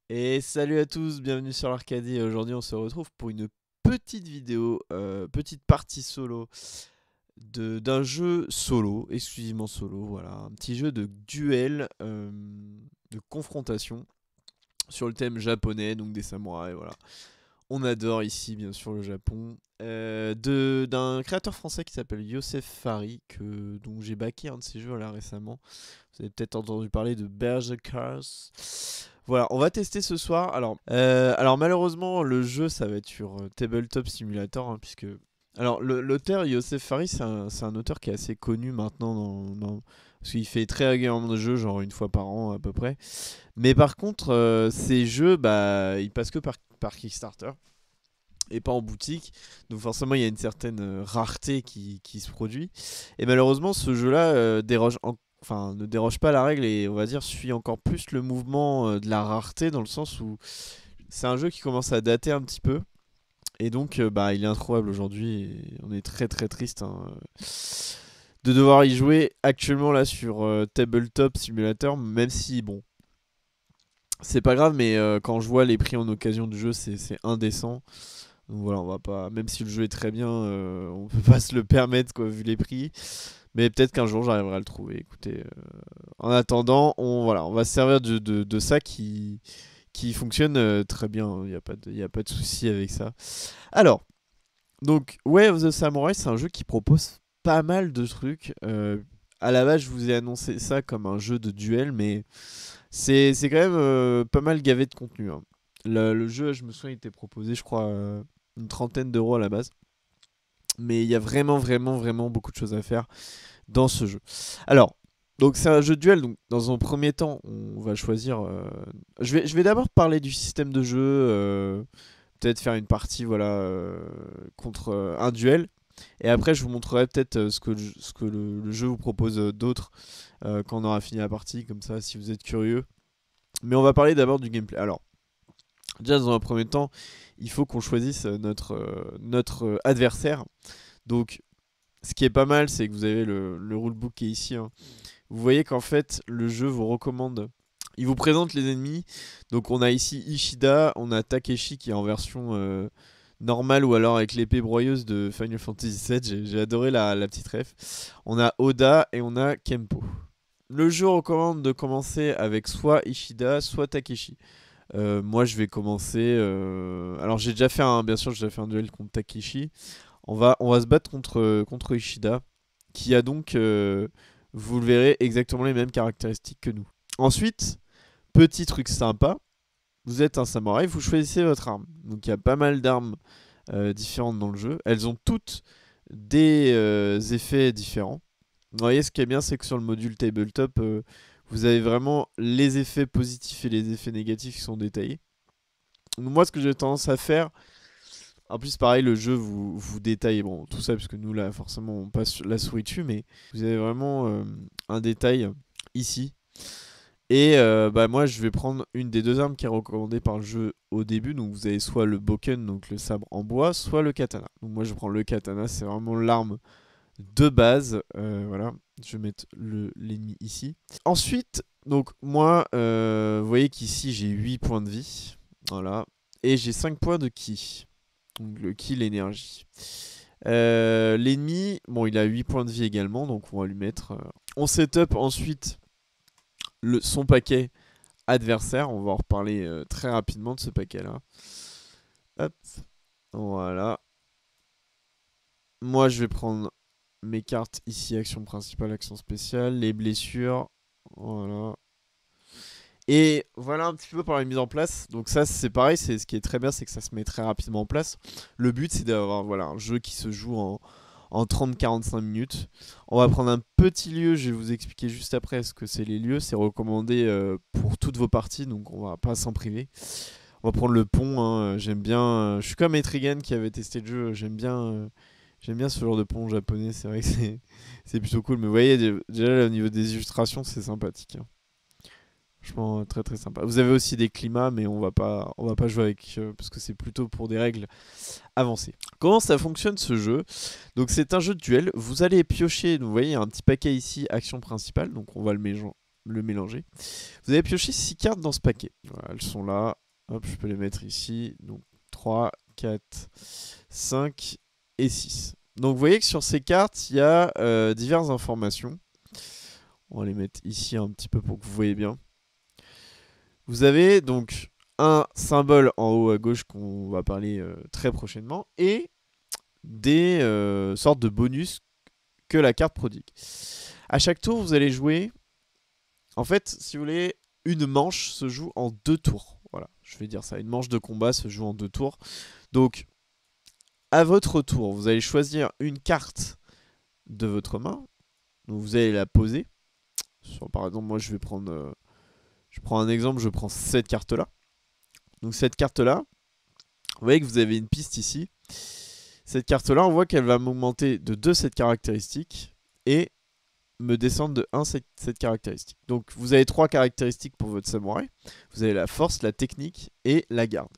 Et salut à tous, bienvenue sur l'Arcadie. Aujourd'hui, on se retrouve pour une petite vidéo, petite partie solo d'un jeu solo, exclusivement solo. Voilà, un petit jeu de duel, de confrontation sur le thème japonais, donc des samouraïs. Voilà, on adore ici, bien sûr, le Japon. D'un créateur français qui s'appelle Youssef Fari, dont j'ai backé un de ses jeux là récemment. Vous avez peut-être entendu parler de Berserkers. Voilà, on va tester ce soir. Alors malheureusement, le jeu, ça va être sur Tabletop Simulator, hein, puisque... Alors, l'auteur, Youssef Fari, c'est un auteur qui est assez connu maintenant, parce qu'il fait très régulièrement de jeux, genre une fois par an à peu près. Mais par contre, ces jeux, bah, ils passent que par Kickstarter et pas en boutique. Donc forcément, il y a une certaine rareté qui se produit. Et malheureusement, ce jeu-là enfin, ne déroge pas à la règle et on va dire suit encore plus le mouvement de la rareté dans le sens où c'est un jeu qui commence à dater un petit peu. Et donc, bah, il est introuvable aujourd'hui et on est très très triste, hein, de devoir y jouer actuellement là sur Tabletop Simulator, même si, bon, c'est pas grave, mais quand je vois les prix en occasion du jeu, c'est indécent. Donc voilà, on va pas, même si le jeu est très bien, on peut pas se le permettre quoi, vu les prix. Mais peut-être qu'un jour j'arriverai à le trouver. Écoutez, en attendant, on va se servir de ça qui fonctionne très bien. Il n'y a pas de souci avec ça. Alors, donc Way of the Samurai, c'est un jeu qui propose pas mal de trucs. À la base, je vous ai annoncé ça comme un jeu de duel, mais c'est quand même pas mal gavé de contenu, hein. Le jeu, je me souviens, il était proposé, je crois, une trentaine d'euros à la base. Mais il y a vraiment, vraiment, vraiment beaucoup de choses à faire dans ce jeu. Alors, donc c'est un jeu de duel. Donc, dans un premier temps, on va choisir. Je vais d'abord parler du système de jeu. Peut-être faire une partie, voilà, contre un duel. Et après, je vous montrerai peut-être ce que le jeu vous propose d'autre quand on aura fini la partie. Comme ça, si vous êtes curieux. Mais on va parler d'abord du gameplay. Alors, déjà, dans un premier temps, il faut qu'on choisisse notre adversaire. Donc, ce qui est pas mal, c'est que vous avez le rulebook qui est ici, hein. Vous voyez qu'en fait, le jeu vous recommande. Il vous présente les ennemis. Donc, on a ici Ishida, on a Takeshi qui est en version normale ou alors avec l'épée broyeuse de Final Fantasy VII. J'ai adoré la petite ref. On a Oda et on a Kempo. Le jeu recommande de commencer avec soit Ishida, soit Takeshi. Moi, je vais commencer. Alors, bien sûr, j'ai déjà fait un duel contre Takeshi. On va se battre contre Ishida, qui a donc, vous le verrez, exactement les mêmes caractéristiques que nous. Ensuite, petit truc sympa, vous êtes un samouraï, vous choisissez votre arme. Donc il y a pas mal d'armes différentes dans le jeu. Elles ont toutes des effets différents. Vous voyez, ce qui est bien, c'est que sur le module tabletop, vous avez vraiment les effets positifs et les effets négatifs qui sont détaillés. Donc moi, ce que j'ai tendance à faire, en plus, pareil, le jeu vous détaille, bon, tout ça, parce que nous, là, forcément, on passe la souris dessus, mais vous avez vraiment un détail ici. Et bah, moi, je vais prendre une des deux armes qui est recommandée par le jeu au début. Donc, vous avez soit le boken, donc le sabre en bois, soit le katana. Donc, moi, je prends le katana, c'est vraiment l'arme de base. Voilà, je vais mettre l'ennemi ici. Ensuite, donc, moi, vous voyez qu'ici, j'ai 8 points de vie. Voilà. Et j'ai 5 points de ki. Donc le ki, l'énergie. L'ennemi, bon, il a 8 points de vie également, donc on va lui mettre. On setup ensuite son paquet adversaire. On va en reparler très rapidement de ce paquet-là. Hop, voilà. Moi, je vais prendre mes cartes ici, action principale, action spéciale, les blessures. Voilà. Et voilà un petit peu par la mise en place. Donc ça c'est pareil, c'est ce qui est très bien, c'est que ça se met très rapidement en place. Le but c'est d'avoir voilà, un jeu qui se joue en 30-45 minutes. On va prendre un petit lieu, je vais vous expliquer juste après ce que c'est les lieux. C'est recommandé pour toutes vos parties, donc on va pas s'en priver. On va prendre le pont, hein. J'aime bien, je suis comme Etrigan qui avait testé le jeu, j'aime bien ce genre de pont japonais, c'est vrai que c'est plutôt cool. Mais vous voyez, déjà au niveau des illustrations c'est sympathique, hein. Franchement, très très sympa. Vous avez aussi des climats, mais on va pas jouer avec parce que c'est plutôt pour des règles avancées. Comment ça fonctionne ce jeu? Donc c'est un jeu de duel. Vous allez piocher. Donc, vous voyez, il y a un petit paquet ici, action principale. Donc on va le le mélanger. Vous avez pioché 6 cartes dans ce paquet. Voilà, elles sont là. Hop, je peux les mettre ici. Donc 3, 4, 5 et 6. Donc vous voyez que sur ces cartes, il y a diverses informations. On va les mettre ici un petit peu pour que vous voyez bien. Vous avez donc un symbole en haut à gauche qu'on va parler très prochainement et des sortes de bonus que la carte prodigue. À chaque tour, vous allez jouer... En fait, si vous voulez, une manche se joue en 2 tours. Voilà, je vais dire ça. Une manche de combat se joue en 2 tours. Donc, à votre tour, vous allez choisir une carte de votre main. Donc, vous allez la poser. Par exemple, moi, je vais prendre... je prends un exemple, je prends cette carte-là. Donc, cette carte-là, vous voyez que vous avez une piste ici. Cette carte-là, on voit qu'elle va m'augmenter de 2 cette caractéristique et me descendre de 1 cette caractéristique. Donc vous avez 3 caractéristiques pour votre samouraï. Vous avez la force, la technique et la garde.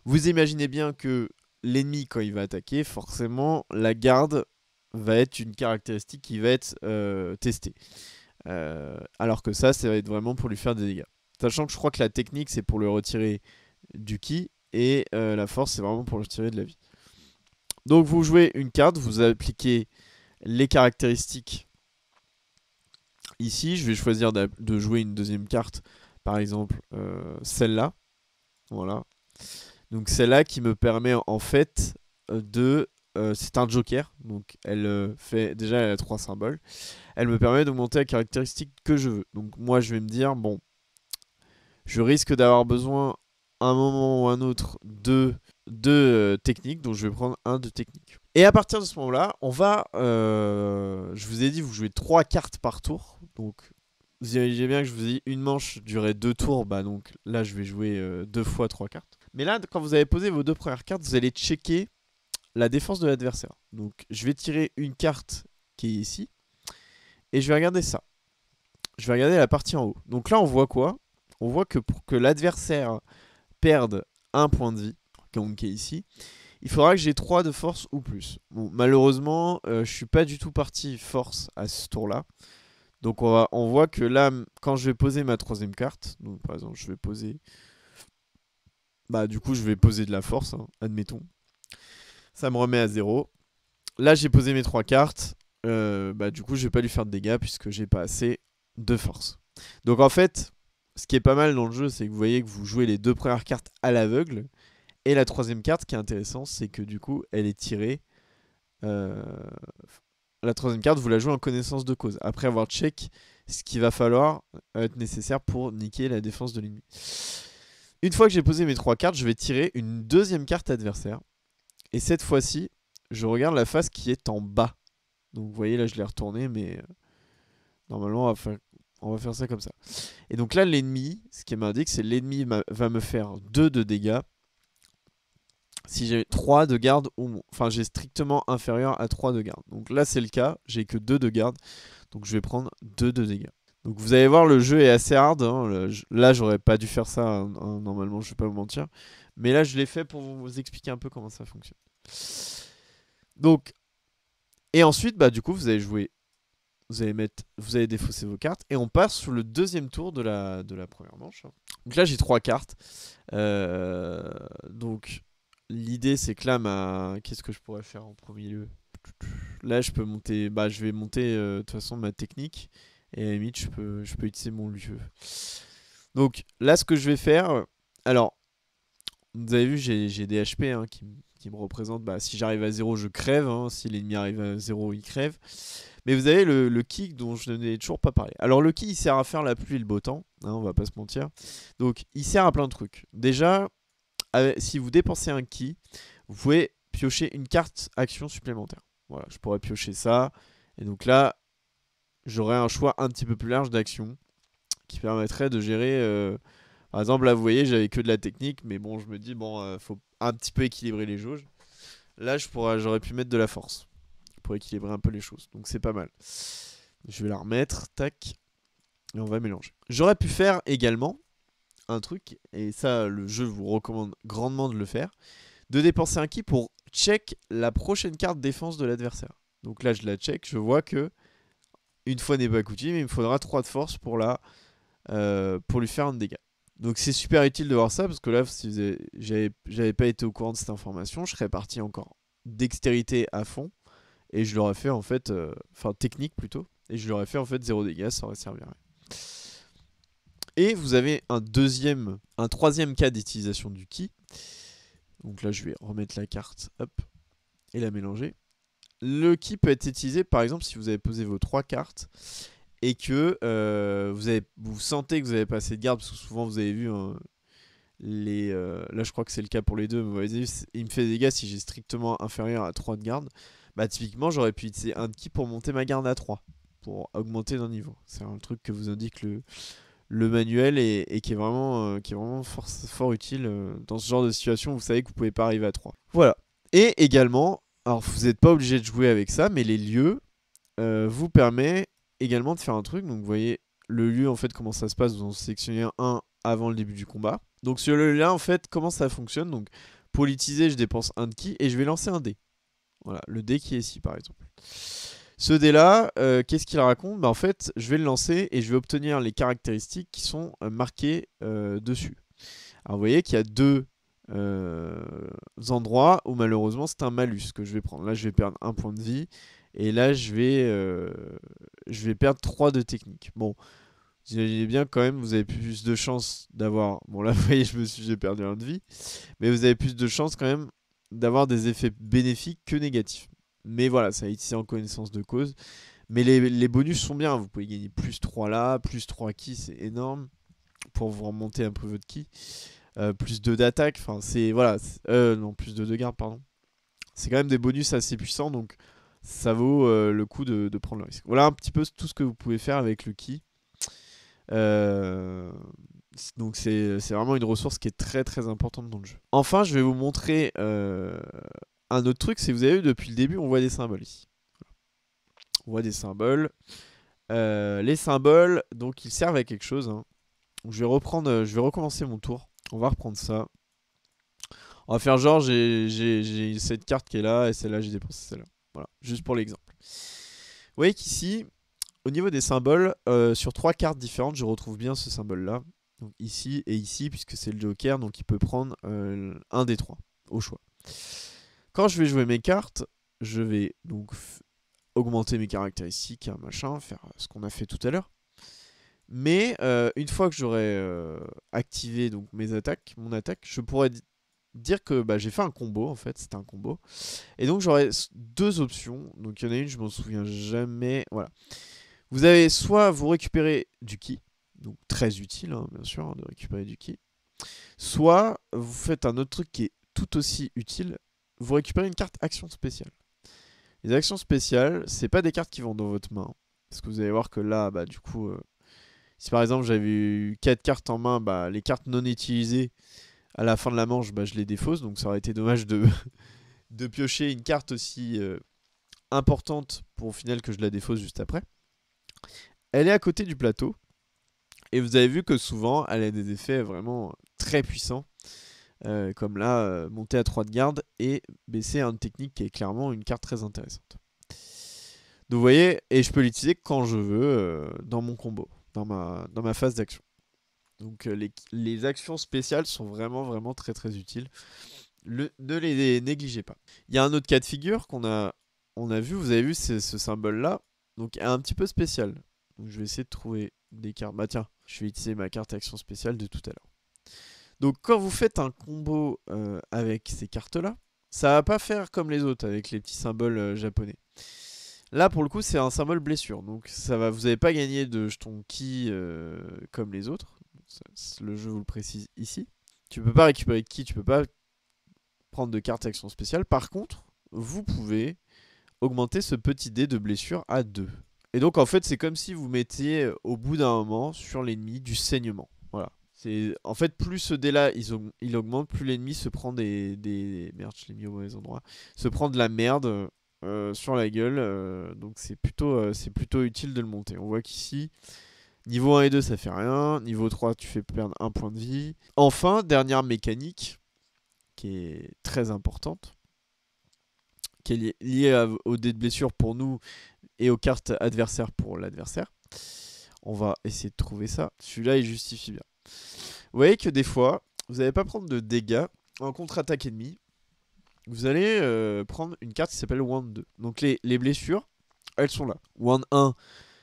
Vous imaginez bien que l'ennemi, quand il va attaquer, forcément, la garde va être une caractéristique qui va être testée. Alors que ça va être vraiment pour lui faire des dégâts. Sachant que je crois que la technique, c'est pour le retirer du ki et la force, c'est vraiment pour le retirer de la vie. Donc vous jouez une carte, vous appliquez les caractéristiques ici. Je vais choisir de jouer une deuxième carte, par exemple celle-là. Voilà. Donc celle-là qui me permet en fait de... c'est un joker, donc elle fait... Déjà elle a 3 symboles. Elle me permet d'augmenter la caractéristique que je veux. Donc moi je vais me dire, bon, je risque d'avoir besoin à un moment ou un autre de technique, donc je vais prendre un de technique. Et à partir de ce moment-là, on va... je vous ai dit, vous jouez 3 cartes par tour. Donc, vous imaginez bien que je vous ai dit, une manche durait 2 tours. Bah donc là, je vais jouer 2 fois 3 cartes. Mais là, quand vous avez posé vos 2 premières cartes, vous allez checker la défense de l'adversaire. Donc, je vais tirer une carte qui est ici. Et je vais regarder ça. Je vais regarder la partie en haut. Donc là, on voit quoi? On voit que pour que l'adversaire perde un point de vie, qui est ici, il faudra que j'ai 3 de force ou plus. Bon, malheureusement, je suis pas du tout parti force à ce tour-là. Donc on voit que là, quand je vais poser ma 3ème carte, donc par exemple, je vais poser... Bah du coup, je vais poser de la force, hein, admettons. Ça me remet à 0. Là, j'ai posé mes 3 cartes. Bah du coup, je vais pas lui faire de dégâts puisque j'ai pas assez de force. Donc en fait, ce qui est pas mal dans le jeu, c'est que vous voyez que vous jouez les 2 premières cartes à l'aveugle. Et la 3ème carte qui est intéressante, c'est que du coup, elle est tirée. La 3ème carte, vous la jouez en connaissance de cause. Après avoir check ce qu'il va falloir être nécessaire pour niquer la défense de l'ennemi. Une fois que j'ai posé mes 3 cartes, je vais tirer une 2ème carte adversaire. Et cette fois-ci, je regarde la face qui est en bas. Donc vous voyez, là je l'ai retourné, mais normalement on va faire ça comme ça. Et donc là, l'ennemi, ce qui m'indique, c'est que l'ennemi va me faire 2 de dégâts. Si j'ai 3 de garde, enfin j'ai strictement inférieur à 3 de garde. Donc là c'est le cas, j'ai que 2 de garde. Donc je vais prendre 2 de dégâts. Donc vous allez voir, le jeu est assez hard. Hein. Là j'aurais pas dû faire ça, hein, normalement, je vais pas vous mentir. Mais là je l'ai fait pour vous expliquer un peu comment ça fonctionne. Donc, et ensuite, bah du coup vous allez jouer, vous allez défausser vos cartes. Et on passe sur le 2ème tour de la première manche. Donc là j'ai 3 cartes. Donc... L'idée c'est que là, qu'est-ce que je pourrais faire en premier lieu? Là je peux monter, bah je vais monter de toute façon ma technique. Et à la limite je peux utiliser mon lieu. Donc là ce que je vais faire, alors vous avez vu j'ai des HP hein, qui me représentent, bah, si j'arrive à 0 je crève, hein, si l'ennemi arrive à 0 il crève. Mais vous avez le ki dont je n'ai toujours pas parlé. Alors le ki il sert à faire la pluie et le beau temps, hein, on va pas se mentir. Donc il sert à plein de trucs. Déjà, si vous dépensez un ki, vous pouvez piocher une carte action supplémentaire. Voilà, je pourrais piocher ça. Et donc là, j'aurais un choix un petit peu plus large d'action qui permettrait de gérer... par exemple, là, vous voyez, j'avais que de la technique. Mais bon, je me dis, bon, faut un petit peu équilibrer les jauges. Là, j'aurais pu mettre de la force pour équilibrer un peu les choses. Donc c'est pas mal. Je vais la remettre. Tac. Et on va mélanger. J'aurais pu faire également... un truc, et ça le jeu vous recommande grandement de le faire, de dépenser un ki pour check la prochaine carte défense de l'adversaire. Donc là je la check, je vois que une fois n'est pas coutume, il me faudra 3 de force pour la pour lui faire un dégât. Donc c'est super utile de voir ça, parce que là, si j'avais pas été au courant de cette information, je serais parti encore dextérité à fond, et je l'aurais fait en fait, enfin technique plutôt, et je l'aurais fait en fait 0 dégâts, ça aurait servi à rien. Et vous avez un troisième cas d'utilisation du ki. Donc là, je vais remettre la carte, hop, et la mélanger. Le ki peut être utilisé, par exemple, si vous avez posé vos 3 cartes et que vous sentez que vous avez pas assez de garde, parce que souvent vous avez vu hein, là je crois que c'est le cas pour les deux, mais vous avez vu, il me fait des dégâts si j'ai strictement inférieur à 3 de garde. Bah typiquement j'aurais pu utiliser un ki pour monter ma garde à 3, pour augmenter d'un niveau. C'est un truc que vous indique le manuel et qui est vraiment fort utile dans ce genre de situation où vous savez que vous pouvez pas arriver à 3. Voilà. Et également, alors vous n'êtes pas obligé de jouer avec ça, mais les lieux vous permet également de faire un truc. Donc vous voyez le lieu en fait comment ça se passe, vous en sélectionnez un avant le début du combat. Donc sur le là en fait comment ça fonctionne. Donc pour l'utiliser je dépense un de ki et je vais lancer un dé. Voilà, le dé qui est ici par exemple. Ce dé là, qu'est-ce qu'il raconte? Bah en fait je vais le lancer et je vais obtenir les caractéristiques qui sont marquées dessus. Alors vous voyez qu'il y a deux endroits où malheureusement c'est un malus que je vais prendre. Là je vais perdre un point de vie. Et là, je vais perdre 3 de technique. Bon, vous imaginez bien quand même, vous avez plus de chances d'avoir... Bon là, vous voyez, j'ai perdu un de vie. Mais vous avez plus de chances quand même d'avoir des effets bénéfiques que négatifs. Mais voilà, ça ici en connaissance de cause. Mais les bonus sont bien. Vous pouvez gagner plus 3 là, plus 3 ki, c'est énorme. Pour vous remonter un peu votre ki. Plus 2 d'attaque, enfin c'est... Voilà. Non, plus 2 de garde, pardon. C'est quand même des bonus assez puissants, donc ça vaut le coup de prendre le risque. Voilà un petit peu tout ce que vous pouvez faire avec le ki. Donc c'est vraiment une ressource qui est très très importante dans le jeu. Enfin, je vais vous montrer un autre truc, c'est que vous avez vu depuis le début, on voit des symboles ici. On voit des symboles. Les symboles, donc ils servent à quelque chose. Hein. Donc, je vais recommencer mon tour. On va reprendre ça. On va faire genre, j'ai cette carte qui est là, et celle-là, j'ai dépensé celle-là. Voilà, juste pour l'exemple. Vous voyez qu'ici, au niveau des symboles, sur 3 cartes différentes, je retrouve bien ce symbole-là. Donc ici et ici, puisque c'est le Joker, donc il peut prendre un des 3, au choix. Quand je vais jouer mes cartes, je vais donc augmenter mes caractéristiques, machin, faire ce qu'on a fait tout à l'heure. Mais une fois que j'aurai activé donc mon attaque, je pourrais dire que bah, j'ai fait un combo en fait, c'était un combo. Et donc j'aurai 2 options. Donc il y en a une, je m'en souviens jamais. Voilà. Vous avez soit vous récupérez du ki, donc très utile hein, bien sûr hein, de récupérer du ki. Soit vous faites un autre truc qui est tout aussi utile, vous récupérez une carte action spéciale. Les actions spéciales, c'est pas des cartes qui vont dans votre main. Parce que vous allez voir que là, bah du coup, si par exemple j'avais eu 4 cartes en main, bah les cartes non utilisées, à la fin de la manche, bah, je les défausse. Donc ça aurait été dommage de piocher une carte aussi importante pour au final que je la défausse juste après. Elle est à côté du plateau. Et vous avez vu que souvent, elle a des effets vraiment très puissants. Comme là, monter à 3 de garde et baisser une technique qui est clairement une carte très intéressante. Donc vous voyez, et je peux l'utiliser quand je veux dans mon combo, dans ma phase d'action. Donc les actions spéciales sont vraiment très très utiles. Ne les négligez pas. Il y a un autre cas de figure qu'on a vu, vous avez vu ce symbole là, donc un petit peu spécial. Donc je vais essayer de trouver des cartes. Bah tiens, je vais utiliser ma carte action spéciale de tout à l'heure. Donc quand vous faites un combo avec ces cartes là, ça va pas faire comme les autres avec les petits symboles japonais. Là pour le coup c'est un symbole blessure, donc ça va, vous n'avez pas gagné de jetons ki comme les autres. Le jeu vous le précise ici. Tu peux pas récupérer de ki, tu peux pas prendre de carte action spéciale. Par contre, vous pouvez augmenter ce petit dé de blessure à 2. Et donc en fait c'est comme si vous mettiez au bout d'un moment sur l'ennemi du saignement. Voilà. En fait plus ce dé là il augmente, plus l'ennemi se prend merde, je l'ai mis au mauvais endroit. Se prend de la merde sur la gueule. Donc c'est plutôt utile de le monter. On voit qu'ici, niveau 1 et 2 ça fait rien. Niveau 3 tu fais perdre un point de vie. Enfin, dernière mécanique qui est très importante, qui est liée au dé de blessure pour nous et aux cartes adversaires pour l'adversaire. On va essayer de trouver ça. Celui-là, il justifie bien. Vous voyez que des fois, vous n'allez pas prendre de dégâts en contre-attaque ennemi. Vous allez prendre une carte qui s'appelle Wound 2. Donc les blessures, elles sont là. Wound 1,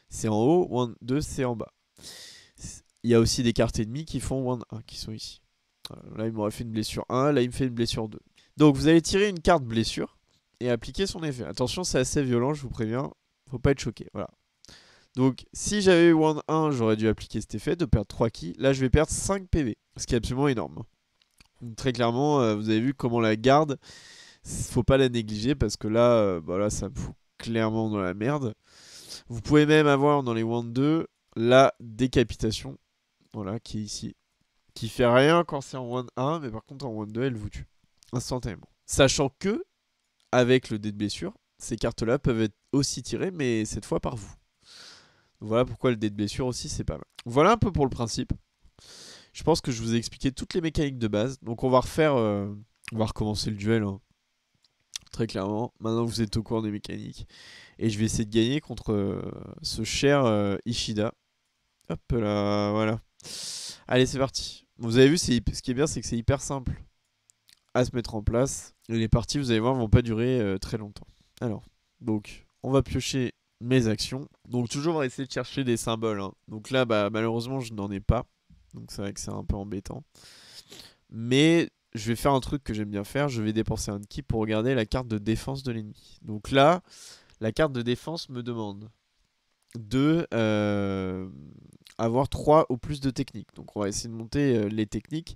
c'est en haut. Wound 2, c'est en bas. Il y a aussi des cartes ennemies qui font Wound 1, qui sont ici. Voilà, là, il m'aurait fait une blessure 1. Là, il me fait une blessure 2. Donc, vous allez tirer une carte blessure et appliquer son effet. Attention, c'est assez violent, je vous préviens. Faut pas être choqué. Voilà. Donc, si j'avais eu Wound 1, j'aurais dû appliquer cet effet de perdre 3 ki. Là, je vais perdre 5 PV. Ce qui est absolument énorme. Donc, très clairement, vous avez vu comment la garde, faut pas la négliger parce que là, bah là, ça me fout clairement dans la merde. Vous pouvez même avoir dans les Wound 2 la décapitation. Voilà, qui est ici. Qui fait rien quand c'est en Wound 1, mais par contre en Wound 2, elle vous tue. Instantanément. Sachant que, avec le dé de blessure, ces cartes-là peuvent être aussi tirées, mais cette fois par vous. Voilà pourquoi le dé de blessure aussi, c'est pas mal. Voilà un peu pour le principe. Je pense que je vous ai expliqué toutes les mécaniques de base. Donc on va refaire... on va recommencer le duel. Hein. Très clairement. Maintenant vous êtes au courant des mécaniques. Et je vais essayer de gagner contre ce cher Ishida. Hop là, voilà. Allez, c'est parti. Vous avez vu, ce qui est bien, c'est que c'est hyper simple à se mettre en place. Et les parties, vous allez voir, vont pas durer très longtemps. Alors, donc, on va piocher mes actions. Donc, toujours, on va essayer de chercher des symboles. Hein. Donc là, bah, malheureusement, je n'en ai pas. Donc, c'est vrai que c'est un peu embêtant. Mais je vais faire un truc que j'aime bien faire. Je vais dépenser un ki pour regarder la carte de défense de l'ennemi. Donc là, la carte de défense me demande de avoir 3 ou plus de techniques. Donc on va essayer de monter les techniques.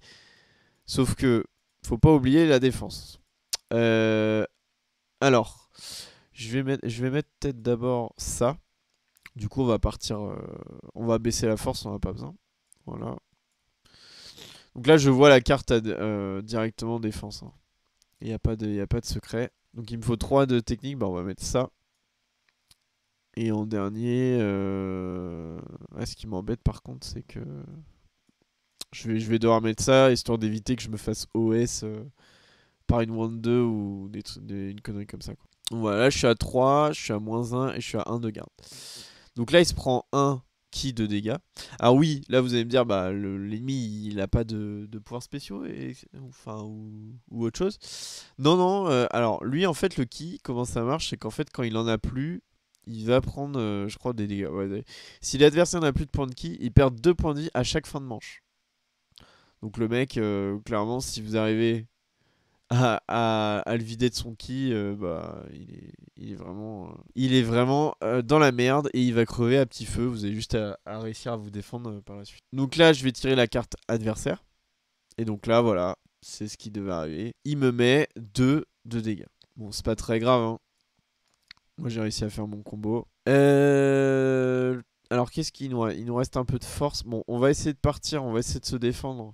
Sauf que faut pas oublier la défense. Alors, je vais mettre peut-être d'abord ça. Du coup, on va partir. On va baisser la force, on n'a pas besoin. Voilà. Donc là, je vois la carte directement défense. Hein. Il n'y a pas de secret. Donc il me faut 3 de technique. Bah, on va mettre ça. Et en dernier, ce qui m'embête par contre, c'est que je vais devoir mettre ça, histoire d'éviter que je me fasse OS par une Wand 2 ou une connerie comme ça. Quoi. Donc voilà, là je suis à 3, je suis à -1 et je suis à 1 de garde. Donc là il se prend 1 ki de dégâts. Alors oui, là vous allez me dire, bah l'ennemi il a pas de pouvoirs spéciaux ou autre chose. Non, non, alors lui en fait le ki, comment ça marche, c'est qu'en fait quand il en a plus, il va prendre, je crois, des dégâts. Ouais, si l'adversaire n'a plus de points de ki, il perd 2 points de vie à chaque fin de manche. Donc le mec, clairement, si vous arrivez à le vider de son ki, bah, il est vraiment dans la merde et il va crever à petit feu. Vous avez juste à réussir à vous défendre par la suite. Donc là, je vais tirer la carte adversaire. Et donc là, voilà, c'est ce qui devait arriver. Il me met 2 de dégâts. Bon, c'est pas très grave, hein. Moi j'ai réussi à faire mon combo. Alors qu'est-ce qu'il nous reste? Il nous reste un peu de force. Bon, on va essayer de partir, on va essayer de se défendre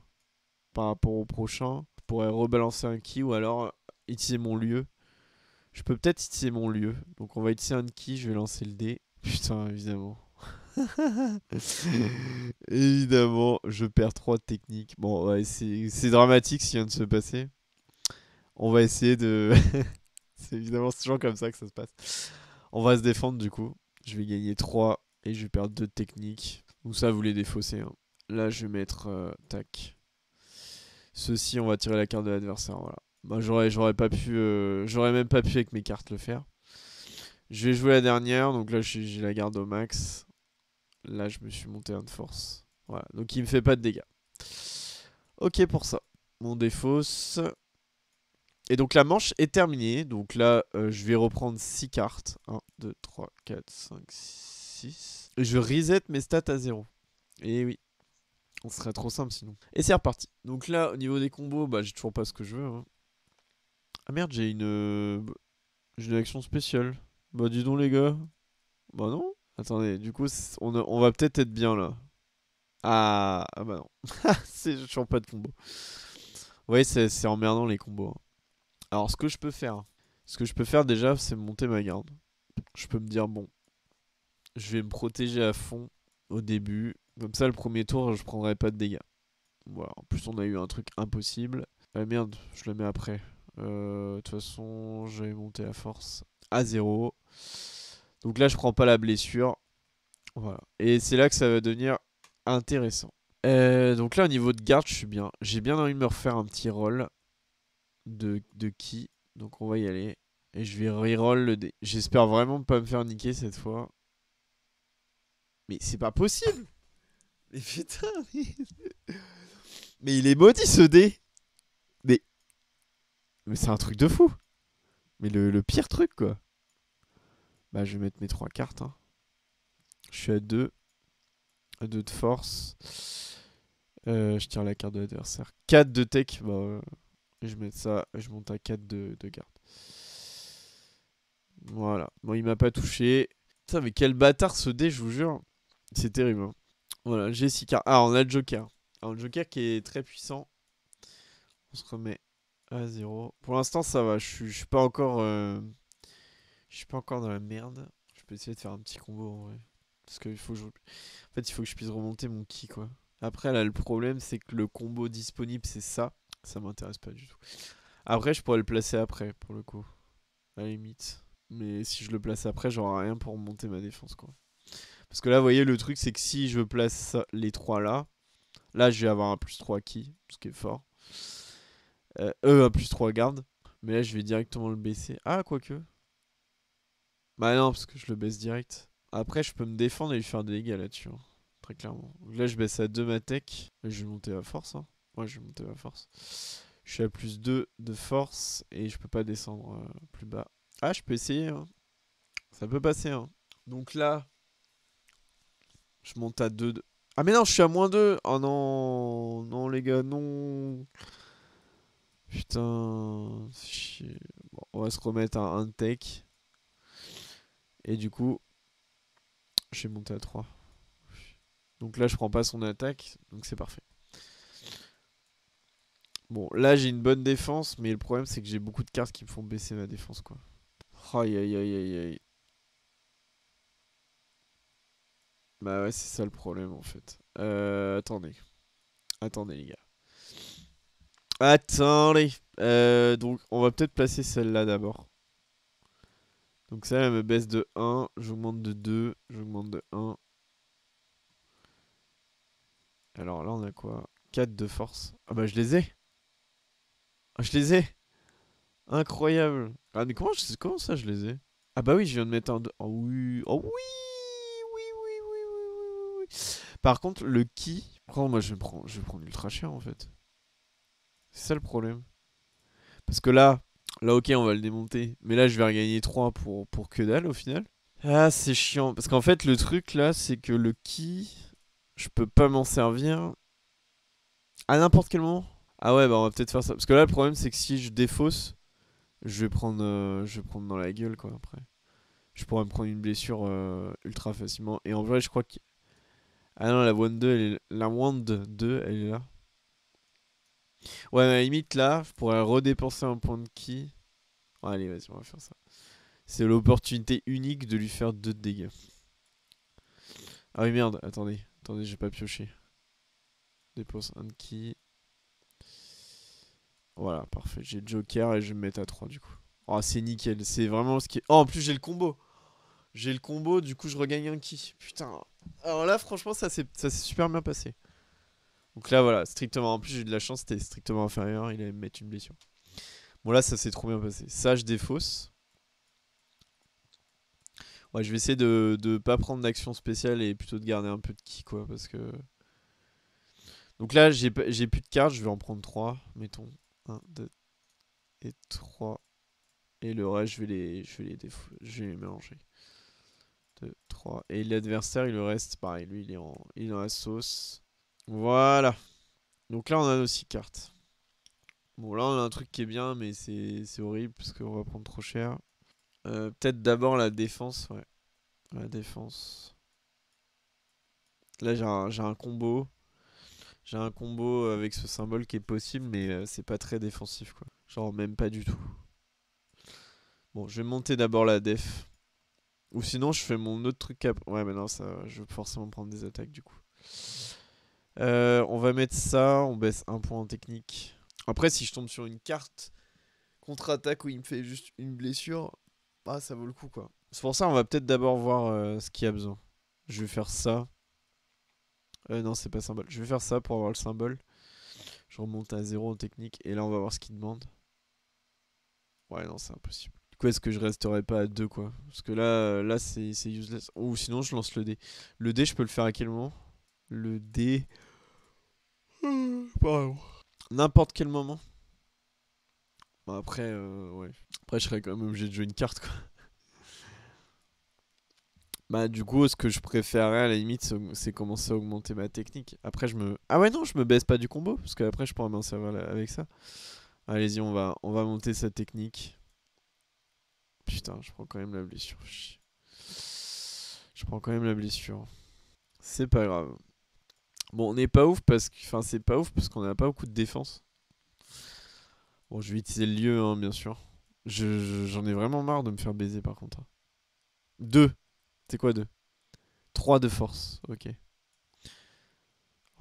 par rapport au prochain. Je pourrais rebalancer un ki ou alors utiliser mon lieu. Je peux peut-être utiliser mon lieu. Donc on va utiliser un ki, je vais lancer le dé. Putain, évidemment. Évidemment, je perds 3 de technique. Bon, ouais, c'est dramatique ce qui vient de se passer. On va essayer de... c'est évidemment toujours comme ça que ça se passe. On va se défendre du coup. Je vais gagner 3 et je vais perdre 2 de technique. Donc ça, vous les défaussez. Hein. Là, je vais mettre... tac. Ceci, on va tirer la carte de l'adversaire. Voilà. Bah, j'aurais pas pu... j'aurais même pas pu avec mes cartes le faire. Je vais jouer la dernière. Donc là, j'ai la garde au max. Là, je me suis monté un de force. Voilà. Donc il me fait pas de dégâts. Ok pour ça. Mon défausse. Et donc la manche est terminée. Donc là, je vais reprendre 6 cartes. 1, 2, 3, 4, 5, 6. Je reset mes stats à 0. Et oui. On serait trop simple sinon. Et c'est reparti. Donc là, au niveau des combos, bah j'ai toujours pas ce que je veux. Hein. Ah merde, j'ai une action spéciale. Bah dis donc les gars. Bah non. Attendez, du coup, on va peut-être être bien là. Ah bah non. C'est toujours pas de combo. Ouais, c'est emmerdant les combos. Hein. Alors ce que je peux faire déjà, c'est monter ma garde. Je peux me dire, bon, je vais me protéger à fond au début. Comme ça, le premier tour, je prendrai pas de dégâts. Voilà. En plus, on a eu un truc impossible. Ah merde, je le mets après. De toute façon, je vais monter la force à 0. Donc là, je prends pas la blessure. Voilà. Et c'est là que ça va devenir intéressant. Donc là, au niveau de garde, je suis bien. J'ai bien envie de me refaire un petit roll de ki. Donc on va y aller. Et je vais reroll le dé. J'espère vraiment pas me faire niquer cette fois. Mais c'est pas possible. Mais putain, mais il est maudit ce dé. Mais, mais c'est un truc de fou. Mais le pire truc quoi. Bah je vais mettre mes 3 cartes. Hein. Je suis à 2. À 2 de force. Je tire la carte de l'adversaire. 4 de tech. Bah, je mets ça. Je monte à 4 de garde. Voilà. Bon, il m'a pas touché. Putain, mais quel bâtard ce dé, je vous jure. C'est terrible. Hein. Voilà, j'ai 6 cartes. Ah, on a le Joker. Alors, le Joker qui est très puissant. On se remet à 0. Pour l'instant, ça va. Je suis pas encore. Je suis pas encore dans la merde. Je peux essayer de faire un petit combo en vrai. Parce qu'il faut que En fait, il faut que je puisse remonter mon ki, quoi. Après, là, le problème, c'est que le combo disponible, c'est ça. Ça m'intéresse pas du tout. Après, je pourrais le placer après, pour le coup. À la limite. Mais si je le place après, j'aurai rien pour monter ma défense, quoi. Parce que là, vous voyez, le truc, c'est que si je place les 3 là, là, je vais avoir un +3 ki, ce qui est fort. Un +3 garde. Mais là, je vais directement le baisser. Ah, quoique. Bah non, parce que je le baisse direct. Après, je peux me défendre et lui faire des dégâts là-dessus. Hein, très clairement. Donc là, je baisse à 2 ma tech. Et je vais monter à force. Hein. Ouais, je vais monter à force. Je suis à +2 de force. Et je peux pas descendre plus bas. Ah, je peux essayer. Hein. Ça peut passer. Hein. Donc là, je monte à 2. Ah, mais non, je suis à -2. Oh non. Non, les gars, non. Putain. Chier. Bon, on va se remettre à 1 tech. Et du coup, je vais monter à 3. Donc là, je prends pas son attaque, donc c'est parfait. Bon, là, j'ai une bonne défense, mais le problème, c'est que j'ai beaucoup de cartes qui me font baisser ma défense, quoi. Aïe, aïe, aïe, aïe, aïe. Bah ouais, c'est ça le problème, en fait. Attendez. Attendez, les gars. Attendez. Donc, on va peut-être placer celle-là d'abord. Donc ça, elle me baisse de 1, j'augmente de 2, j'augmente de 1. Alors là, on a quoi? 4 de force. Ah bah, je les ai. Ah, je les ai. Incroyable. Ah, mais comment ça, je les ai? Ah bah oui, je viens de mettre un... Oh oui, oh oui, oui, oui, oui, oui, oui, oui. Par contre, le ki... Oh, moi, je vais prendre ultra cher, en fait. C'est ça le problème. Parce que là, ok, on va le démonter. Mais là, je vais regagner 3 pour que dalle, au final. Ah, c'est chiant. Parce qu'en fait, le truc, là, c'est que le ki... Je peux pas m'en servir à n'importe quel moment. Ah ouais, bah on va peut-être faire ça. Parce que là, le problème, c'est que si je défausse, je vais prendre dans la gueule, quoi, après. Je pourrais me prendre une blessure ultra facilement. Et en vrai, je crois que... Ah non, la wand 2, elle est là. Ouais, mais à la limite, là, je pourrais redépenser un point de ki. Ouais, allez, vas-y, on va faire ça. C'est l'opportunité unique de lui faire 2 de dégâts. Ah oui, merde, attendez. Attendez, j'ai pas pioché. Dépense un de ki. Voilà, parfait. J'ai le Joker et je vais me mettre à 3 du coup. Oh, c'est nickel. C'est vraiment ce qui est... Oh, en plus, j'ai le combo. J'ai le combo, du coup, je regagne un ki. Putain. Alors là, franchement, ça s'est super bien passé. Donc là, voilà, strictement. En plus, j'ai eu de la chance, c'était strictement inférieur. Il allait me mettre une blessure. Bon, là, ça s'est trop bien passé. Ça, je défausse. Ouais, je vais essayer de pas prendre d'action spéciale et plutôt de garder un peu de ki, quoi. Parce que. Donc là, j'ai plus de cartes. Je vais en prendre 3. Mettons. 1, 2 et 3. Et le reste, je vais les mélanger. 2, 3. Et l'adversaire, il le reste pareil. Lui, il est dans la sauce. Voilà. Donc là, on a nos 6 cartes. Bon, là, on a un truc qui est bien, mais c'est horrible parce qu'on va prendre trop cher. Peut-être d'abord la défense, ouais. La défense. Là, j'ai un combo. J'ai un combo avec ce symbole qui est possible, mais c'est pas très défensif, quoi. Genre, même pas du tout. Bon, je vais monter d'abord la def. Ou sinon, je fais mon autre truc cap. Ouais, mais non, ça, je vais forcément prendre des attaques, du coup. On va mettre ça. On baisse un point en technique. Après, si je tombe sur une carte contre-attaque où il me fait juste une blessure, ah, ça vaut le coup, quoi. C'est pour ça on va peut-être d'abord voir ce qu'il y a besoin. Je vais faire ça. Non, c'est pas symbole. Je vais faire ça pour avoir le symbole. Je remonte à 0 en technique. Et là, on va voir ce qu'il demande. Ouais, non, c'est impossible. Du coup, est-ce que je resterai pas à 2 quoi? Parce que là c'est useless. Ou sinon, je lance le dé. Le dé, je peux le faire à quel moment? Le dé. Pardon. N'importe quel moment. Bon, après, ouais. Après, je serais quand même obligé de jouer une carte, quoi. Bah, du coup, ce que je préférerais à la limite, c'est commencer à augmenter ma technique. Après, je me. Ah ouais, non, je me baisse pas du combo. Parce qu'après, je pourrais m'en servir avec ça. Allez-y, on va monter sa technique. Putain, je prends quand même la blessure. Je prends quand même la blessure. C'est pas grave. Bon, on n'est pas ouf parce que. Enfin, c'est pas ouf parce qu'on n'a pas beaucoup de défense. Bon, je vais utiliser le lieu, hein, bien sûr. J'en ai vraiment marre de me faire baiser par contre. 2. C'est quoi 2? 3 de force. Ok.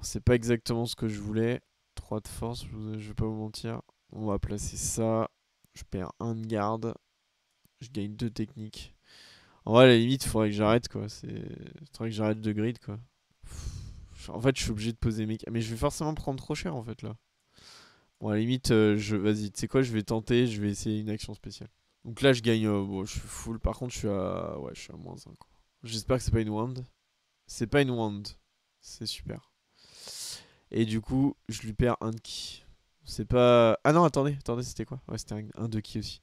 C'est pas exactement ce que je voulais. 3 de force, je vais pas vous mentir. On va placer ça. Je perds 1 de garde. Je gagne 2 techniques. En vrai, à la limite, il faudrait que j'arrête quoi. Faudrait que j'arrête de grid quoi. En fait, je suis obligé de poser mes. Mais je vais forcément prendre trop cher en fait là. Bon, à la limite, vas-y, tu sais quoi, je vais tenter, je vais essayer une action spéciale. Donc là, je gagne. Bon, je suis full. Par contre, je suis à. Ouais, je suis à -1 quoi. J'espère que c'est pas une wand. C'est pas une wand. C'est super. Et du coup, je lui perds un de ki. C'est pas. Ah non, attendez, c'était quoi? Ouais, c'était un de ki aussi.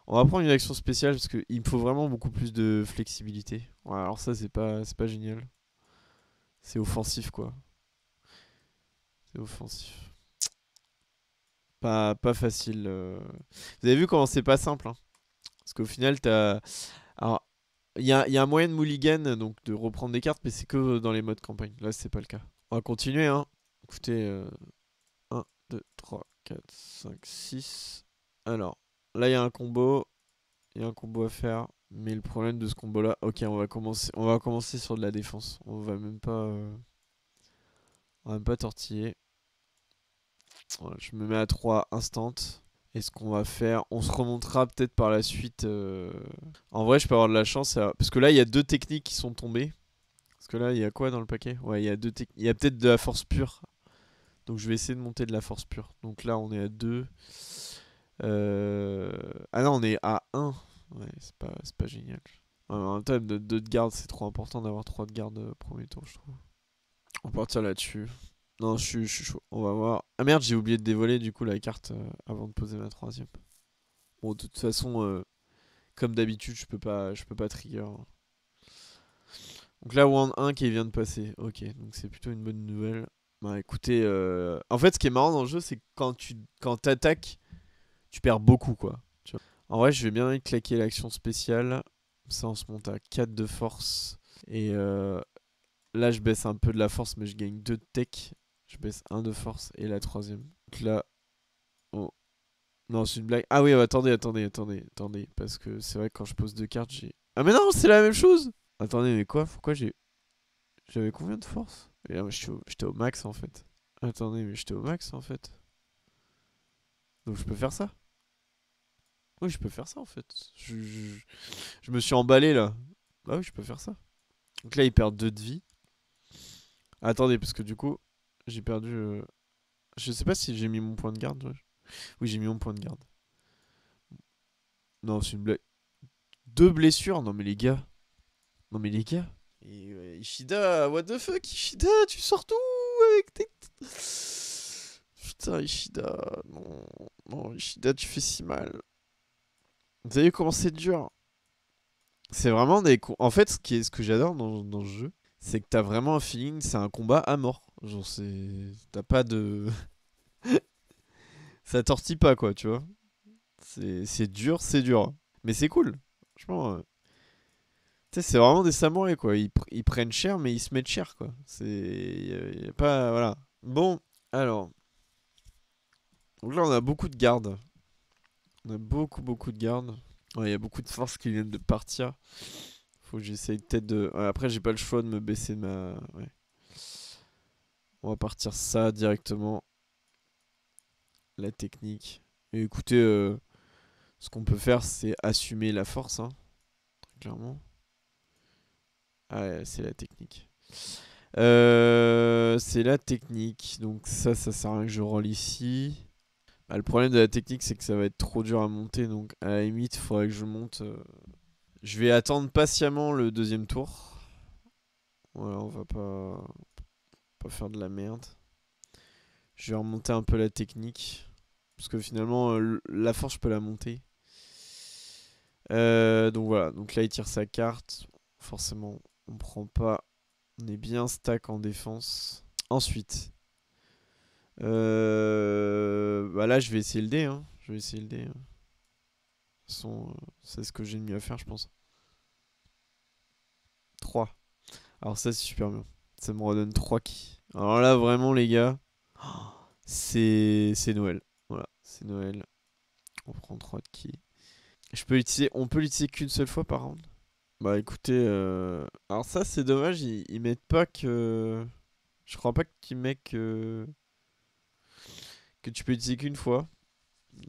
On va prendre une action spéciale parce qu'il me faut vraiment beaucoup plus de flexibilité. Ouais, alors ça, c'est pas génial. C'est offensif, quoi. C'est offensif. Pas facile. Vous avez vu comment c'est pas simple, hein? Parce qu'au final, t'as. Alors, il y a un moyen de mulligan, donc de reprendre des cartes, mais c'est que dans les modes campagne. Là, c'est pas le cas. On va continuer, hein. Écoutez, 1, 2, 3, 4, 5, 6. Alors, là, il y a un combo. Il y a un combo à faire. Mais le problème de ce combo-là. Ok, on va commencer sur de la défense. On va même pas tortiller. Voilà, je me mets à 3 instant. Et ce qu'on va faire, on se remontera peut-être par la suite. En vrai, je peux avoir de la chance. Parce que là, il y a 2 techniques qui sont tombées. Parce que là, il y a quoi dans le paquet? Ouais, il y a 2 techniques. Il y a peut-être de la force pure. Donc je vais essayer de monter de la force pure. Donc là, on est à 2. Ah non, on est à 1. Ouais, c'est pas génial. Ouais, en même temps, 2 de garde, c'est trop important d'avoir 3 de garde premier tour, je trouve. On va partir là-dessus. Non, je suis chaud. On va voir. Ah merde, j'ai oublié de dévoiler du coup la carte avant de poser ma troisième. Bon, de toute façon, comme d'habitude, je peux pas trigger, hein. Donc là, Wand 1 qui vient de passer. Ok, donc c'est plutôt une bonne nouvelle. Bah écoutez, en fait, ce qui est marrant dans le jeu, c'est que quand t'attaques, tu perds beaucoup quoi. Tu vois. En vrai, je vais bien claquer l'action spéciale. Ça, on se monte à 4 de force. Et là, je baisse un peu de la force, mais je gagne 2 de tech. Je baisse 1 de force et la troisième. Donc là, oh. Non, c'est une blague. Ah oui, attendez. Parce que c'est vrai que quand je pose 2 cartes, j'ai. Ah mais non, c'est la même chose! Attendez, mais quoi? Pourquoi j'avais combien de force? Et là, moi, j'étais au max en fait. Attendez, mais j'étais au max en fait. Donc je peux faire ça? Oui, je peux faire ça en fait. Je me suis emballé là. Bah oui, je peux faire ça. Donc là, il perd 2 de vie. Attendez, parce que du coup, j'ai perdu. Je sais pas si j'ai mis mon point de garde. Ouais. Oui, j'ai mis mon point de garde. Non, c'est une blague. 2 blessures? Non, mais les gars. Non, mais les gars. Et, Ishida, what the fuck, Ishida, tu sors tout avec tes. Putain, Ishida. Non, non, Ishida, tu fais si mal. Vous avez vu comment c'est dur? C'est vraiment des. En fait, ce que j'adore dans ce jeu, c'est que t'as vraiment un feeling, c'est un combat à mort. Genre, c'est. T'as pas de. Ça tortille pas, quoi, tu vois. C'est dur, c'est dur. Mais c'est cool. Franchement, tu sais, c'est vraiment des samouraïs, quoi. Ils prennent cher, mais ils se mettent cher, quoi. Y a pas. Voilà. Bon, alors. Donc là, on a beaucoup de gardes. On a beaucoup de gardes. Ouais, il y a beaucoup de forces qui viennent de partir. Faut que j'essaye peut-être de. Ouais, après, j'ai pas le choix de me baisser de ma. Ouais. On va partir ça directement. La technique. Et écoutez, ce qu'on peut faire, c'est assumer la force, hein, très clairement. Ah ouais, c'est la technique. C'est la technique. Donc ça sert à rien que je roll ici. Bah, le problème de la technique, c'est que ça va être trop dur à monter. Donc à la limite, il faudrait que je monte. Je vais attendre patiemment le deuxième tour. Voilà, on va pas faire de la merde. Je vais remonter un peu la technique. Parce que finalement, la force, je peux la monter. Donc voilà. Donc là, il tire sa carte. Forcément, on prend pas. On est bien stack en défense. Ensuite. Bah là, je vais essayer le dé. Hein. Je vais essayer le dé. De toute façon, c'est ce que j'ai de mieux à faire, je pense. 3. Alors ça, c'est super bien. Ça me redonne 3 ki. Alors là, vraiment, les gars, c'est Noël. Voilà, c'est Noël. On prend 3 de ki. On peut l'utiliser qu'une seule fois par round. Bah écoutez, alors ça, c'est dommage, ils mettent pas que... Je crois pas qu'ils mettent que tu peux utiliser qu'une fois.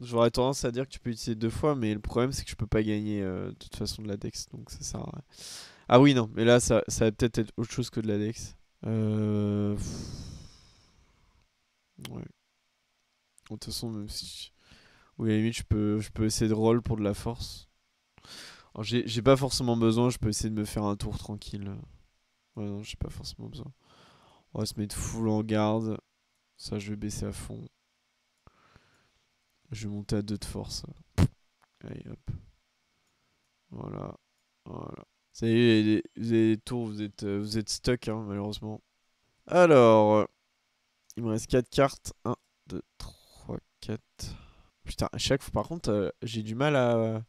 J'aurais tendance à dire que tu peux utiliser 2 fois, mais le problème c'est que je peux pas gagner de toute façon de la Dex, donc ça sert à rien. Ah oui, non, mais là ça va peut-être être autre chose que de la Dex. Ouais. De toute façon, même si. Oui, à la limite, je peux essayer de roll pour de la force. Alors, j'ai pas forcément besoin, je peux essayer de me faire un tour tranquille. Ouais, non, j'ai pas forcément besoin. On va se mettre full en garde. Ça, je vais baisser à fond. Je vais monter à 2 de force. Allez, hop. Voilà. Voilà. Ça y est, vous avez les tours, vous êtes stuck, hein, malheureusement. Alors, il me reste 4 cartes. 1, 2, 3, 4. Putain, à chaque fois, par contre, j'ai du mal à.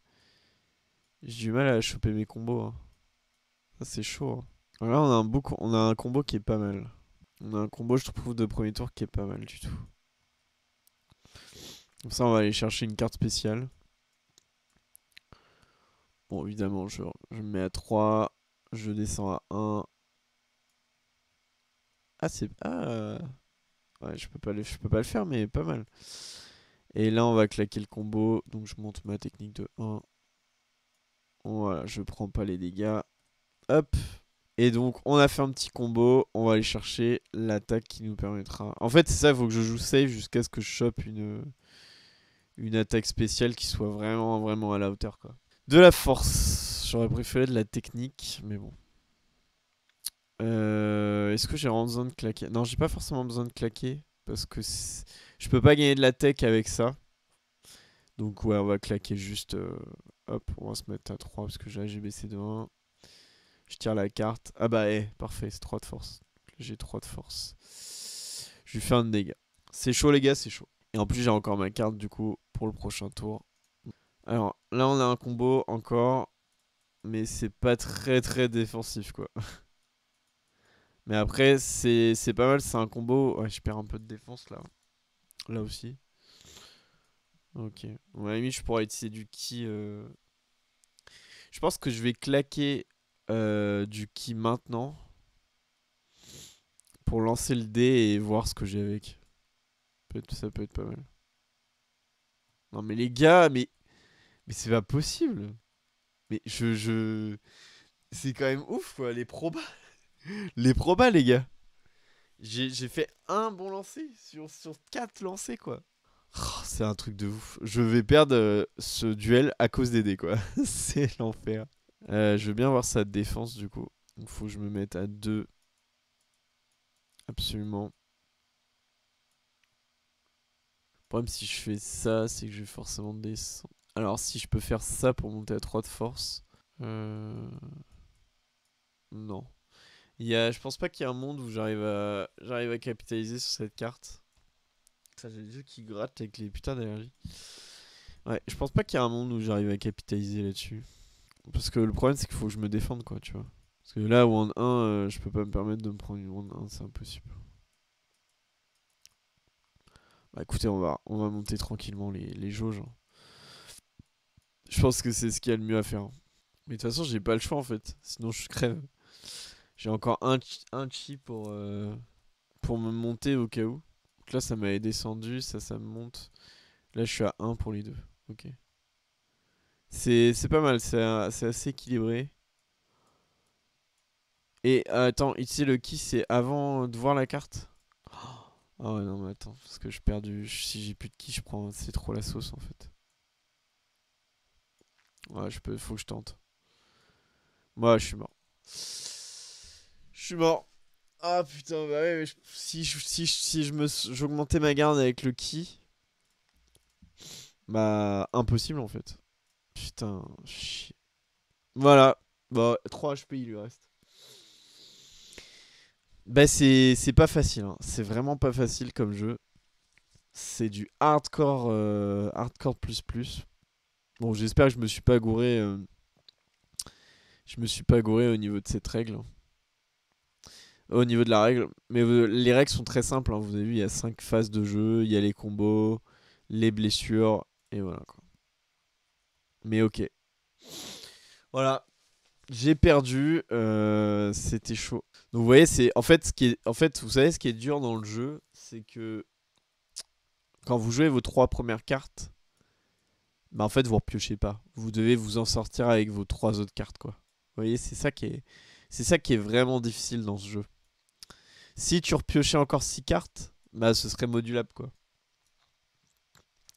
J'ai du mal à choper mes combos. Hein. Ça, c'est chaud. Hein. Alors là, on a un combo qui est pas mal. On a un combo, je trouve, de premier tour qui est pas mal du tout. Comme ça, on va aller chercher une carte spéciale. Bon, évidemment, je me mets à 3. Je descends à 1. Ah, c'est. Ah. Ouais, je peux pas le faire, mais pas mal. Et là, on va claquer le combo. Donc, je monte ma technique de 1. Voilà, je prends pas les dégâts. Hop. Et donc, on a fait un petit combo. On va aller chercher l'attaque qui nous permettra. En fait, c'est ça, il faut que je joue safe jusqu'à ce que je chope une attaque spéciale qui soit vraiment, vraiment à la hauteur, quoi. De la force. J'aurais préféré de la technique, mais bon. Est-ce que j'ai vraiment besoin de claquer? Non, j'ai pas forcément besoin de claquer. Parce que je peux pas gagner de la tech avec ça. Donc, ouais, on va claquer juste. Hop, on va se mettre à 3 parce que j'ai baissé de 1. Je tire la carte. Ah bah, parfait, c'est 3 de force. J'ai 3 de force. Je lui fais un de dégâts. C'est chaud, les gars, c'est chaud. Et en plus, j'ai encore ma carte, du coup, pour le prochain tour. Alors, là, on a un combo encore. Mais c'est pas très, très défensif, quoi. Mais après, c'est pas mal. C'est un combo. Ouais, je perds un peu de défense, là. Là aussi. Ok. Bon, à la limite, je pourrais utiliser du ki. Je pense que je vais claquer du ki maintenant. Pour lancer le dé et voir ce que j'ai avec. Ça peut être pas mal. Non mais les gars, mais c'est pas possible. Mais c'est quand même ouf quoi, les probas. Les probas les gars. J'ai fait un bon lancer sur 4 lancers quoi. Oh, c'est un truc de ouf. Je vais perdre ce duel à cause des dés quoi. C'est l'enfer. Je veux bien voir sa défense du coup. Il faut que je me mette à 2. Absolument. Le problème si je fais ça, c'est que je vais forcément descendre. Alors si je peux faire ça pour monter à 3 de force. Non. Je pense pas qu'il y ait un monde où j'arrive à capitaliser sur cette carte. Ça, j'ai les yeux qui grattent avec les putains d'allergies. Ouais, je pense pas qu'il y ait un monde où j'arrive à capitaliser là-dessus. Parce que le problème, c'est qu'il faut que je me défende, quoi, tu vois. Parce que là, Wand 1, je peux pas me permettre de me prendre une Wand 1, c'est impossible. Bah écoutez, on va monter tranquillement les jauges. Hein. Je pense que c'est ce qu'il y a le mieux à faire. Hein. Mais de toute façon, j'ai pas le choix en fait. Sinon, je crève. J'ai encore un chi pour me monter au cas où. Donc là, ça m'avait descendu, ça me monte. Là, je suis à 1 pour les deux. Ok. C'est pas mal, c'est assez équilibré. Et attends, ici le ki c'est avant de voir la carte. Ah ouais, non, mais attends, parce que je perds du. Si j'ai plus de ki, je prends. C'est trop la sauce en fait. Ouais, faut que je tente. Moi, je suis mort. Je suis mort. Ah putain, bah ouais, mais j'augmentais ma garde avec le ki, bah impossible en fait. Putain, chier. Voilà. Bah 3 HP il lui reste. Bah c'est pas facile, hein. C'est vraiment pas facile comme jeu. C'est du hardcore hardcore plus plus. Bon, j'espère que je me suis pas gouré au niveau de cette règle. Au niveau de la règle, mais les règles sont très simples, hein. Vous avez vu, il y a 5 phases de jeu, il y a les combos, les blessures et voilà quoi. Mais OK. Voilà, j'ai perdu, c'était chaud. Donc vous voyez, c'est en fait, vous savez ce qui est dur dans le jeu, c'est que quand vous jouez vos 3 premières cartes, bah en fait vous repiochez pas. Vous devez vous en sortir avec vos 3 autres cartes quoi. Vous voyez, c'est ça qui est vraiment difficile dans ce jeu. Si tu repiochais encore 6 cartes, bah ce serait modulable quoi.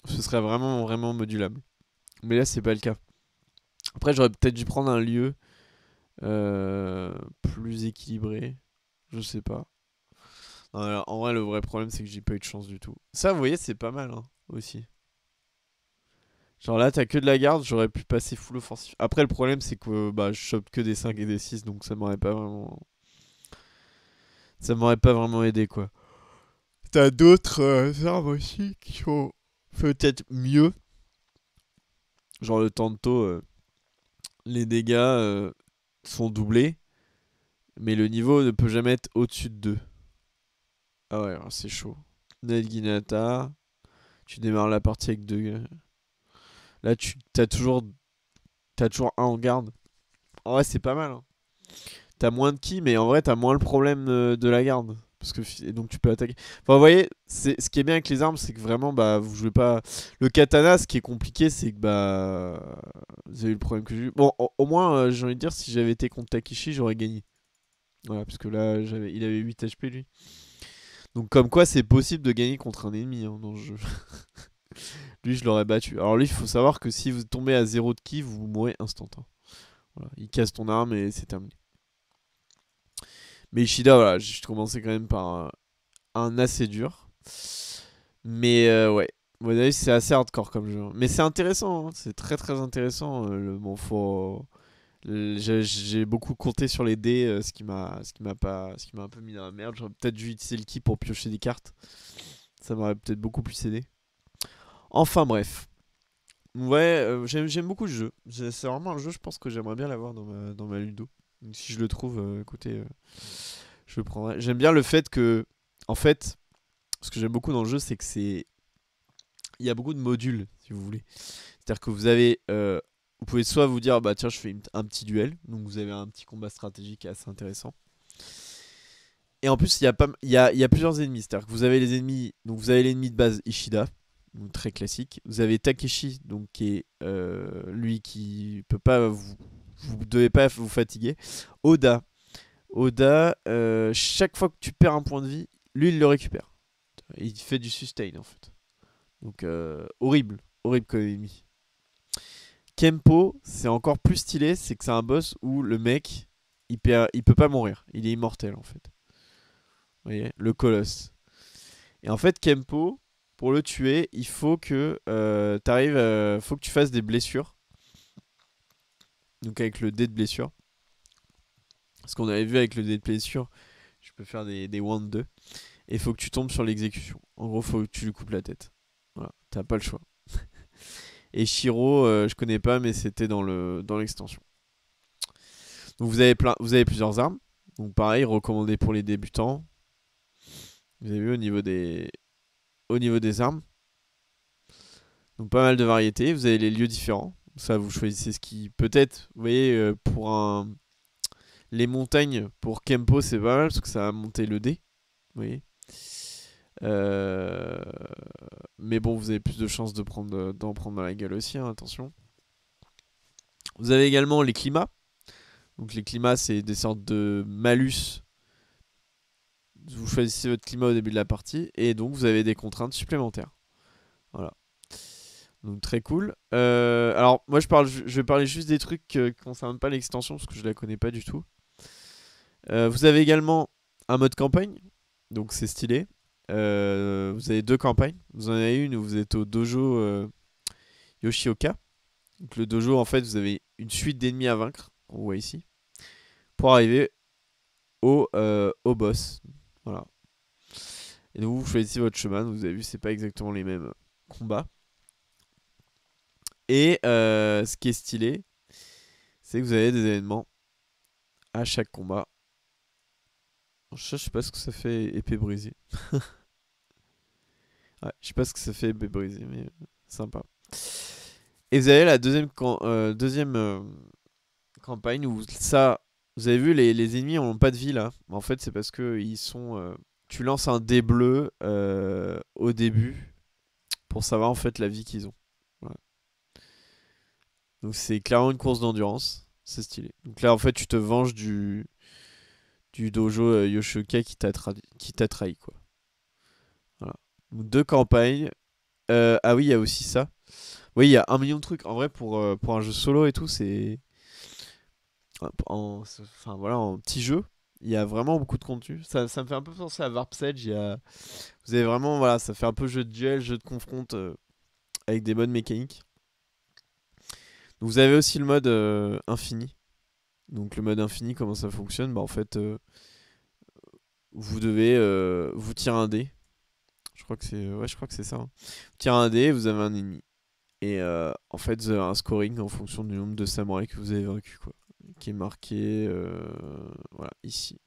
Ce serait vraiment vraiment modulable. Mais là c'est pas le cas. Après j'aurais peut-être dû prendre un lieu plus équilibré. Je sais pas. Non, alors, en vrai, le vrai problème, c'est que j'ai pas eu de chance du tout. Ça, vous voyez, c'est pas mal, hein, aussi. Genre là, t'as que de la garde, j'aurais pu passer full offensif. Après, le problème, c'est que bah, je chope que des 5 et des 6, donc ça m'aurait pas vraiment. Ça m'aurait pas vraiment aidé, quoi. T'as d'autres armes aussi qui sont peut-être mieux. Genre le Tanto, les dégâts sont doublés, mais le niveau ne peut jamais être au-dessus de 2. Ah ouais, alors c'est chaud. Ned Ginata, tu démarres la partie avec 2. Là, t'as toujours un en garde. En vrai, c'est pas mal, hein. T'as moins de ki, mais en vrai, t'as moins le problème de la garde. Parce que, et donc, tu peux attaquer. Enfin, vous voyez, ce qui est bien avec les armes, c'est que vraiment, bah, vous jouez pas. Le katana, ce qui est compliqué, c'est que, bah. Vous avez eu le problème que j'ai eu. Bon, au moins, j'ai envie de dire, si j'avais été contre Takeshi, j'aurais gagné. Voilà, parce que là, il avait 8 HP, lui. Donc, comme quoi, c'est possible de gagner contre un ennemi, hein, dans le jeu. Lui, je l'aurais battu. Alors, lui, il faut savoir que si vous tombez à 0 de ki, vous mourrez instant, hein. Voilà, il casse ton arme et c'est terminé. Mais Ishida, voilà, j'ai commencé quand même par un assez dur. Mais ouais, vous voyez, c'est assez hardcore comme jeu. Mais c'est intéressant, hein. C'est très très intéressant. Bon, j'ai beaucoup compté sur les dés, ce qui m'a un peu mis dans la merde. J'aurais peut-être dû utiliser le ki pour piocher des cartes. Ça m'aurait peut-être beaucoup plus aidé. Enfin bref. Ouais, j'aime beaucoup le jeu. C'est vraiment un jeu, je pense que j'aimerais bien l'avoir dans ma Ludo. Donc, si je le trouve, écoutez, je le prendrai. J'aime bien le fait que, en fait, ce que j'aime beaucoup dans le jeu, c'est que il y a beaucoup de modules, si vous voulez. C'est-à-dire que vous pouvez soit vous dire, bah tiens, je fais un petit duel, donc vous avez un petit combat stratégique assez intéressant. Et en plus, il y a plusieurs ennemis. C'est-à-dire que vous avez les ennemis, donc vous avez l'ennemi de base Ishida, donc très classique. Vous avez Takeshi, donc qui est lui qui peut pas vous devez pas vous fatiguer. Oda, chaque fois que tu perds un point de vie, lui il le récupère. Il fait du sustain en fait. Donc horrible, horrible comme ennemi. Kempo, c'est encore plus stylé, c'est que c'est un boss où le mec, il peut pas mourir, il est immortel en fait. Vous voyez, le colosse. Et en fait, Kempo, pour le tuer, il faut que faut que tu fasses des blessures. Donc avec le dé de blessure. Parce qu'on avait vu avec le dé de blessure, je peux faire des wounds 2. Et il faut que tu tombes sur l'exécution. En gros, faut que tu lui coupes la tête. Voilà, t'as pas le choix. Et Shiro, je connais pas, mais c'était dans l'extension. Donc vous avez plusieurs armes. Donc pareil, recommandé pour les débutants. Vous avez vu au niveau des armes. Donc pas mal de variétés. Vous avez les lieux différents. Ça, vous choisissez ce qui peut-être, vous voyez, les montagnes pour Kempo, c'est pas mal parce que ça va monter le dé. Vous voyez. Euh, Mais bon, vous avez plus de chances d'en prendre dans la gueule aussi, hein, attention. Vous avez également les climats. Donc les climats, c'est des sortes de malus. Vous choisissez votre climat au début de la partie et donc vous avez des contraintes supplémentaires. Voilà. Donc très cool. Alors moi je vais parler juste des trucs qui concernent pas l'extension parce que je la connais pas du tout. Vous avez également un mode campagne, donc c'est stylé. Vous avez 2 campagnes. Vous en avez une où vous êtes au dojo Yoshioka. Donc le dojo, en fait, vous avez une suite d'ennemis à vaincre, on voit ici, pour arriver au boss. Voilà. Et donc vous choisissez votre chemin. Vous avez vu, c'est pas exactement les mêmes combats. Et ce qui est stylé, c'est que vous avez des événements à chaque combat. Je sais pas ce que ça fait épée brisée. Ouais, je sais pas ce que ça fait épée brisée, mais sympa. Et vous avez la deuxième campagne où ça, vous avez vu, les ennemis ont pas de vie là. En fait, c'est parce que ils sont. Tu lances un dé bleu au début pour savoir en fait la vie qu'ils ont. Voilà. Donc c'est clairement une course d'endurance. C'est stylé. Donc là, en fait, tu te venges du dojo Yoshioka qui t'a trahi quoi. Voilà. Donc 2 campagnes. Ah oui, il y a aussi ça. Oui, il y a 1 million de trucs. En vrai, pour un jeu solo et tout, c'est. Enfin voilà, en petit jeu, il y a vraiment beaucoup de contenu. Ça me fait un peu penser à Warp's Edge. Vous avez vraiment, voilà, ça fait un peu jeu de duel, jeu de confronte avec des modes mécaniques. Donc, vous avez aussi le mode infini. Donc le mode infini, comment ça fonctionne? Bah en fait, vous devez vous tirer un dé. Je crois que c'est ça, hein. Vous tirez un dé, vous avez un ennemi. Et en fait, vous avez un scoring en fonction du nombre de samouraïs que vous avez vaincu, quoi. Qui est marqué voilà, ici.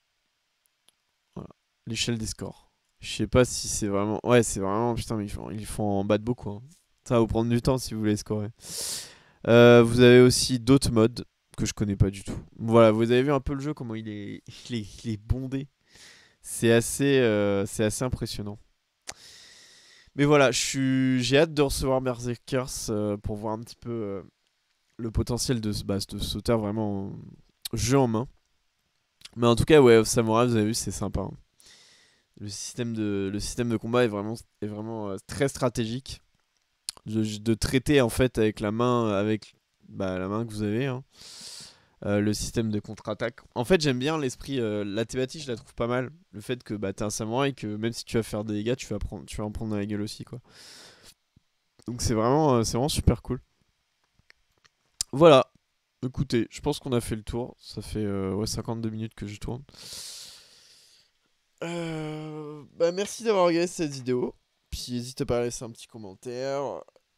Voilà. L'échelle des scores. Je sais pas si c'est vraiment. Ouais, c'est vraiment. Putain, mais ils font en bas de beaucoup, hein. Ça va vous prendre du temps si vous voulez scorer. Vous avez aussi d'autres modes que je connais pas du tout. Voilà, vous avez vu un peu le jeu, comment il est bondé. C'est assez impressionnant. Mais voilà, j'ai hâte de recevoir Berserkers pour voir un petit peu le potentiel de ce auteur vraiment jeu en main. Mais en tout cas, ouais, Samurai, vous avez vu, c'est sympa, hein. Le système de combat est vraiment très stratégique. De traiter en fait avec la main, la main que vous avez, hein. Le système de contre-attaque. En fait, j'aime bien l'esprit. La thématique, je la trouve pas mal. Le fait que t'es un samouraï et que même si tu vas faire des dégâts, tu vas en prendre dans la gueule aussi, quoi. Donc c'est vraiment super cool. Voilà. Écoutez, je pense qu'on a fait le tour. Ça fait 52 minutes que je tourne. Merci d'avoir regardé cette vidéo. Puis n'hésitez pas à laisser un petit commentaire,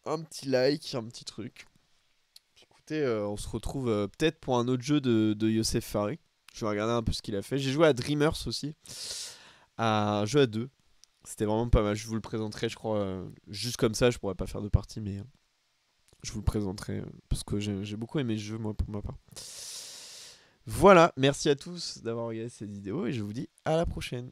un petit like, un petit truc. Puis écoutez, on se retrouve peut-être pour un autre jeu de Youssef Fari. Je vais regarder un peu ce qu'il a fait. J'ai joué à Dreamers aussi. À un jeu à 2. C'était vraiment pas mal. Je vous le présenterai, je crois. Juste comme ça, je pourrais pas faire de partie, mais je vous le présenterai. Parce que j'ai beaucoup aimé ce jeu, moi, pour ma part. Voilà, merci à tous d'avoir regardé cette vidéo et je vous dis à la prochaine.